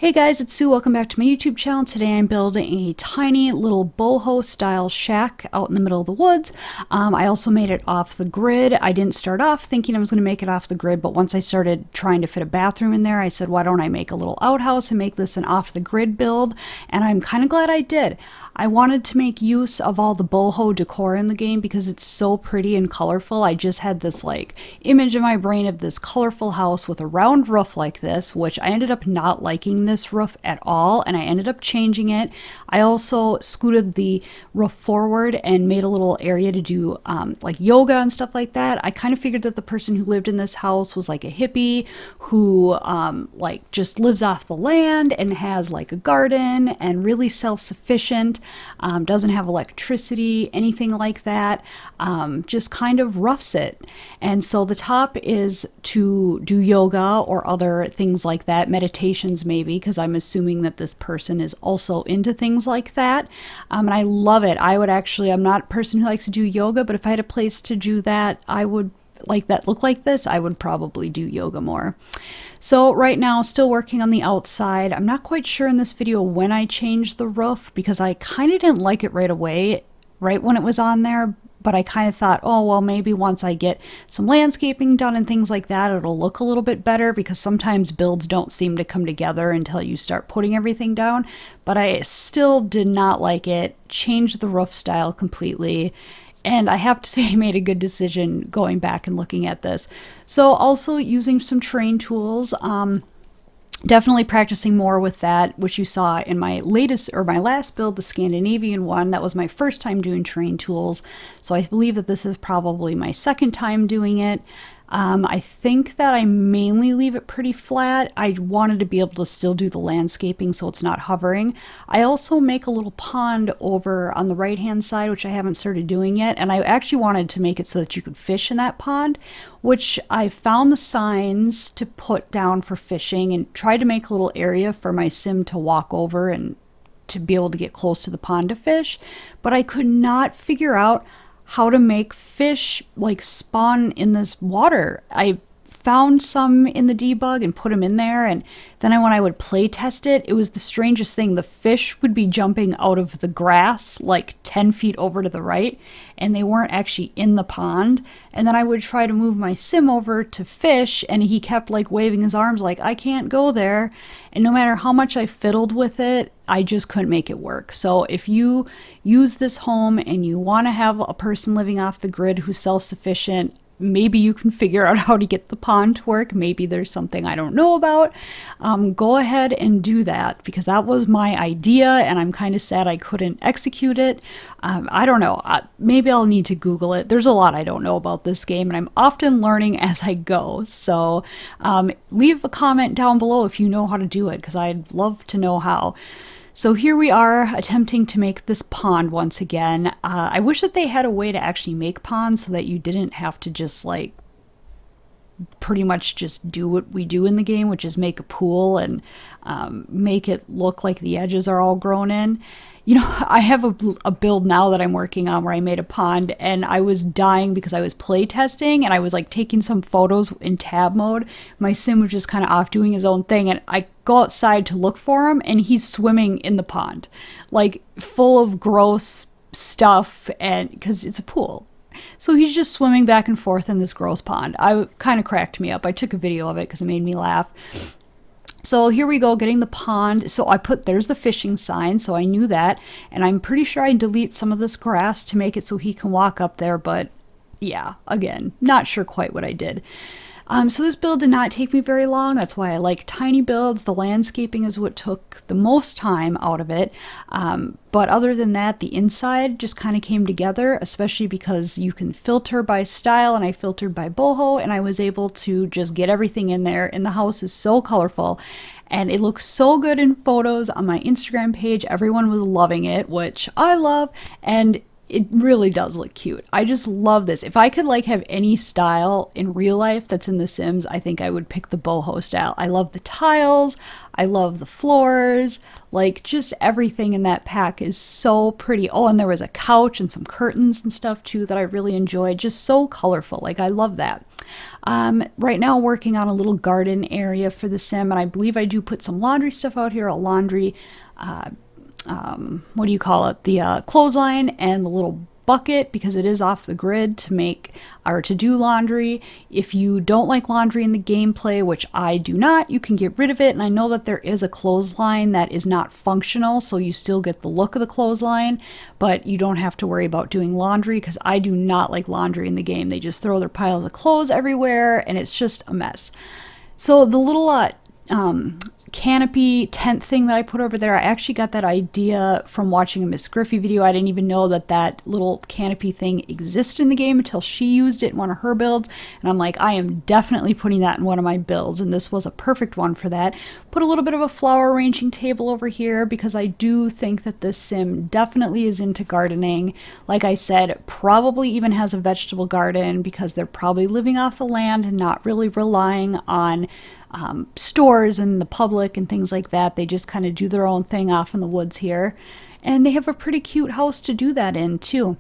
Hey guys, it's Sue. Welcome back to my YouTube channel. Today I'm building a tiny little boho style shack out in the middle of the woods. I also made it off the grid. I didn't start off thinking I was going to make it off the grid, but once I started trying to fit a bathroom in there, I said, why don't I make a little outhouse and make this an off the grid build? And I'm kind of glad I did. I wanted to make use of all the boho decor in the game because it's so pretty and colorful. I just had this image in my brain of this colorful house with a round roof like this, which I ended up not liking this roof at all, and I ended up changing it. I also scooted the roof forward and made a little area to do like yoga and stuff like that. I kind of figured that the person who lived in this house was like a hippie who just lives off the land and has like a garden and really self-sufficient. Doesn't have electricity, anything like that, just kind of roughs it. And so the top is to do yoga or other things like that, meditations maybe, because I'm assuming that this person is also into things like that. And I love it. I'm not a person who likes to do yoga, but if I had a place to do that, look like this, I would probably do yoga more. So right now, still working on the outside. I'm not quite sure in this video when I changed the roof because I kind of didn't like it right away, right when it was on there. But I kind of thought, oh, well, maybe once I get some landscaping done and things like that, it'll look a little bit better because sometimes builds don't seem to come together until you start putting everything down. But I still did not like it, changed the roof style completely. And I have to say I made a good decision going back and looking at this. So also using some terrain tools, definitely practicing more with that, which you saw in my last build, the Scandinavian one. That was my first time doing terrain tools. So I believe that this is probably my second time doing it. I think that I mainly leave it pretty flat. I wanted to be able to still do the landscaping so it's not hovering. I also make a little pond over on the right hand side, which I haven't started doing yet, and I actually wanted to make it so that you could fish in that pond, which I found the signs to put down for fishing and tried to make a little area for my sim to walk over and to be able to get close to the pond to fish, but I could not figure out how to make fish spawn in this water. I found some in the debug and put them in there, and then when I would play test it, it was the strangest thing. The fish would be jumping out of the grass 10 feet over to the right, and they weren't actually in the pond. And then I would try to move my sim over to fish, and he kept waving his arms I can't go there. And no matter how much I fiddled with it, I just couldn't make it work. So if you use this home and you want to have a person living off the grid who's self-sufficient, maybe you can figure out how to get the pond to work. Maybe there's something I don't know about. Go ahead and do that because that was my idea and I'm kind of sad I couldn't execute it. I don't know. Maybe I'll need to Google it. There's a lot I don't know about this game and I'm often learning as I go. So leave a comment down below if you know how to do it because I'd love to know how. So here we are attempting to make this pond once again. I wish that they had a way to actually make ponds so that you didn't have to just pretty much just do what we do in the game, which is make a pool and make it look like the edges are all grown in. You know, I have a build now that I'm working on where I made a pond and I was dying because I was play testing and I was taking some photos in tab mode. My sim was just kind of off doing his own thing and I go outside to look for him and he's swimming in the pond, full of gross stuff, and because it's a pool. So he's just swimming back and forth in this gross pond. I kind of cracked me up. I took a video of it because it made me laugh. So here we go, getting the pond. So there's the fishing sign, so I knew that. And I'm pretty sure I delete some of this grass to make it so he can walk up there. But yeah, again, not sure quite what I did. So this build did not take me very long. That's why I like tiny builds. The landscaping is what took the most time out of it. But other than that, the inside just kind of came together, especially because you can filter by style and I filtered by boho and I was able to just get everything in there. And the house is so colorful and it looks so good in photos on my Instagram page. Everyone was loving it, which I love. And it really does look cute. I just love this. If I could like have any style in real life that's in The Sims, I think I would pick the boho style. I love the tiles. I love the floors. Like just everything in that pack is so pretty. Oh, and there was a couch and some curtains and stuff too that I really enjoyed. Just so colorful. Like I love that. Right now I'm working on a little garden area for the sim, and I believe I do put some laundry stuff out here, a laundry what do you call it, the clothesline and the little bucket, because it is off the grid to make or to do laundry. If you don't like laundry in the gameplay, which I do not, you can get rid of it. And I know that there is a clothesline that is not functional, so you still get the look of the clothesline, but you don't have to worry about doing laundry, because I do not like laundry in the game. They just throw their piles of clothes everywhere and it's just a mess. So the little canopy tent thing that I put over there, I actually got that idea from watching a Miss Griffey video. I didn't even know that that little canopy thing existed in the game until she used it in one of her builds, and I'm like, I am definitely putting that in one of my builds, and this was a perfect one for that. Put a little bit of a flower arranging table over here because I do think that this sim definitely is into gardening. Like I said, probably even has a vegetable garden because they're probably living off the land and not really relying on stores and the public and things like that. They just kind of do their own thing off in the woods here, and they have a pretty cute house to do that in too.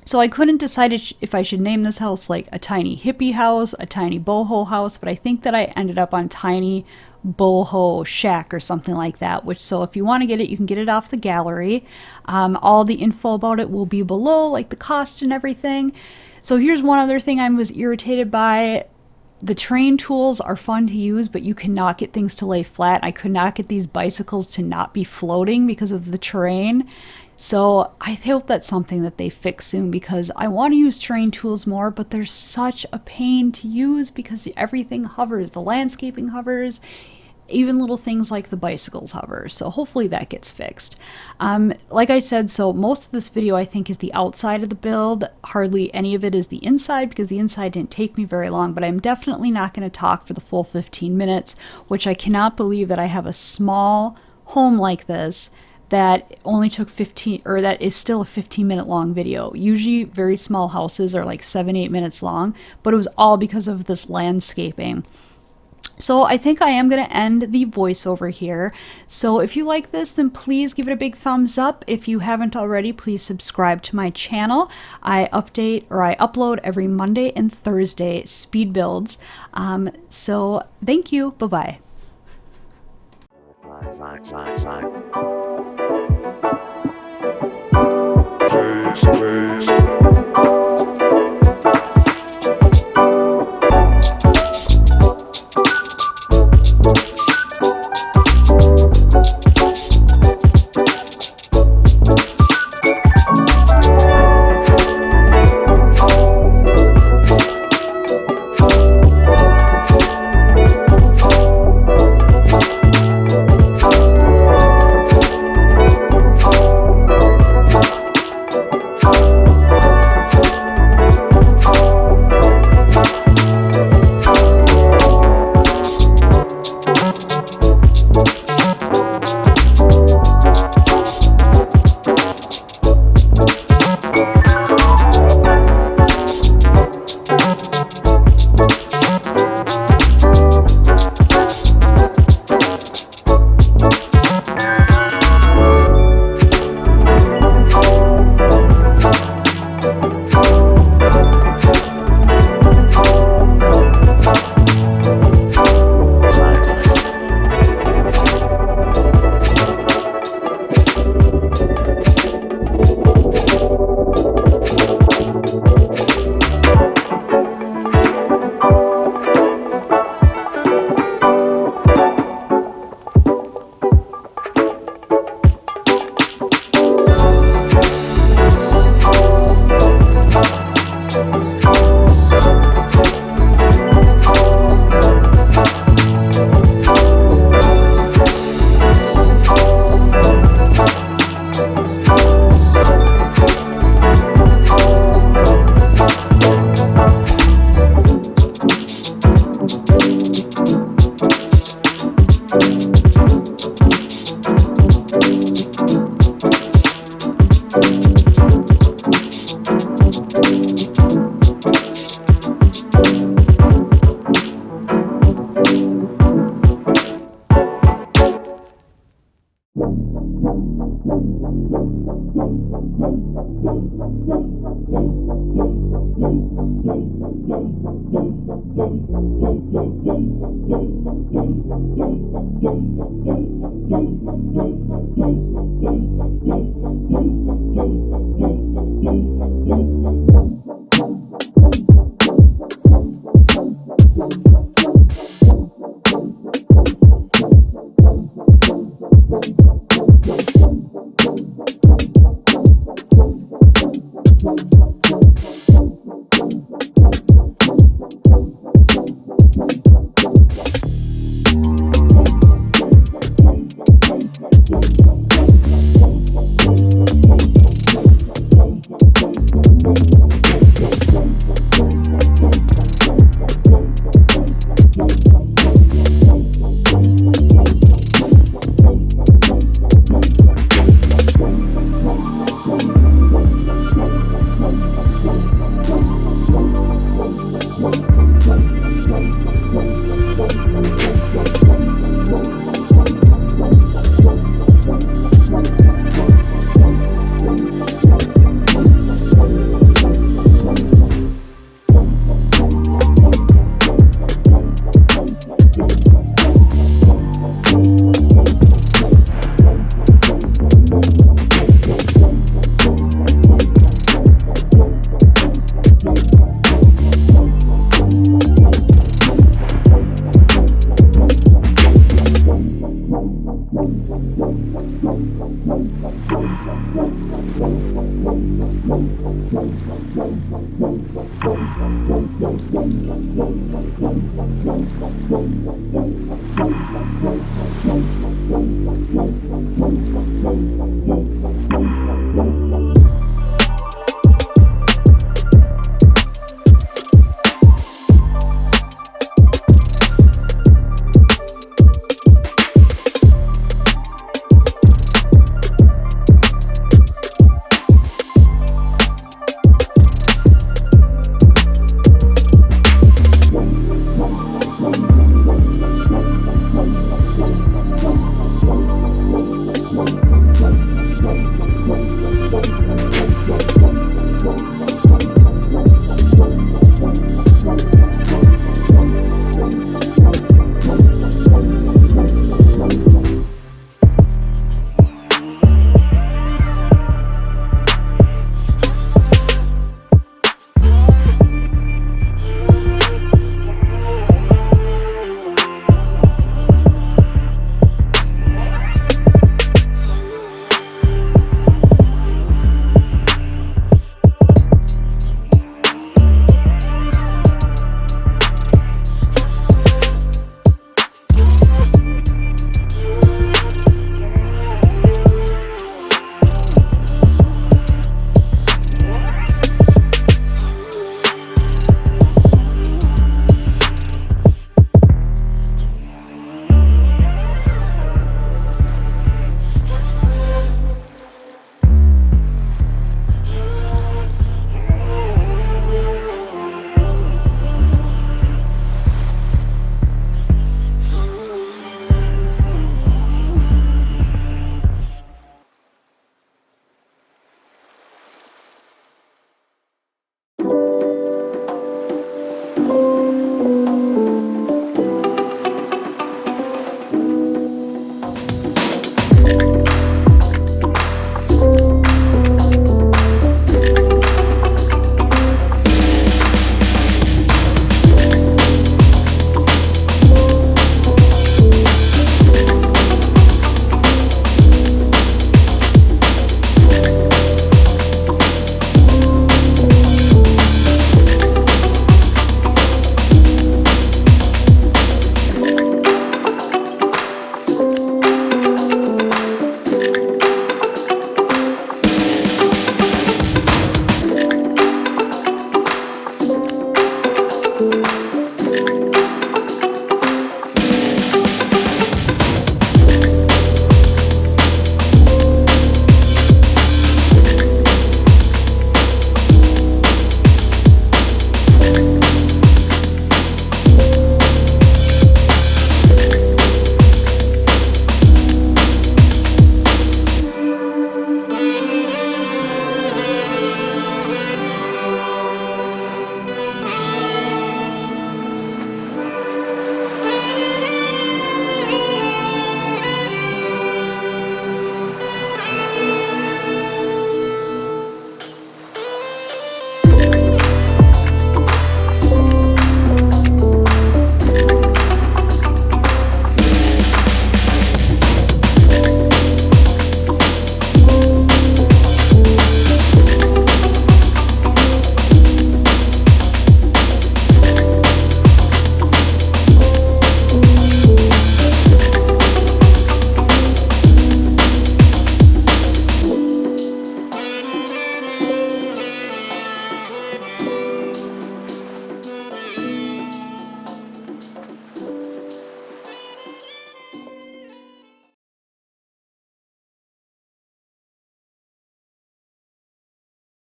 So I couldn't decide if I should name this house like a tiny hippie house, a tiny boho house, but I think that I ended up on tiny boho shack or something like that, which, so if you want to get it, you can get it off the gallery. All the info about it will be below, like the cost and everything. So here's one other thing I was irritated by. The terrain tools are fun to use, but you cannot get things to lay flat. I could not get these bicycles to not be floating because of the terrain. So I hope that's something that they fix soon, because I want to use terrain tools more, but they're such a pain to use because everything hovers. The landscaping hovers. Even little things like the bicycles hover. So hopefully that gets fixed. Like I said, so most of this video I think is the outside of the build. Hardly any of it is the inside, because the inside didn't take me very long, but I'm definitely not going to talk for the full 15 minutes, which I cannot believe that I have a small home like this that only took 15, or that is still a 15-minute long video. Usually very small houses are like 7-8 minutes long, but it was all because of this landscaping. So I think I am going to end the voiceover here. So if you like this, then please give it a big thumbs up. If you haven't already, please subscribe to my channel. I upload every Monday and Thursday speed builds. So thank you. Bye-bye.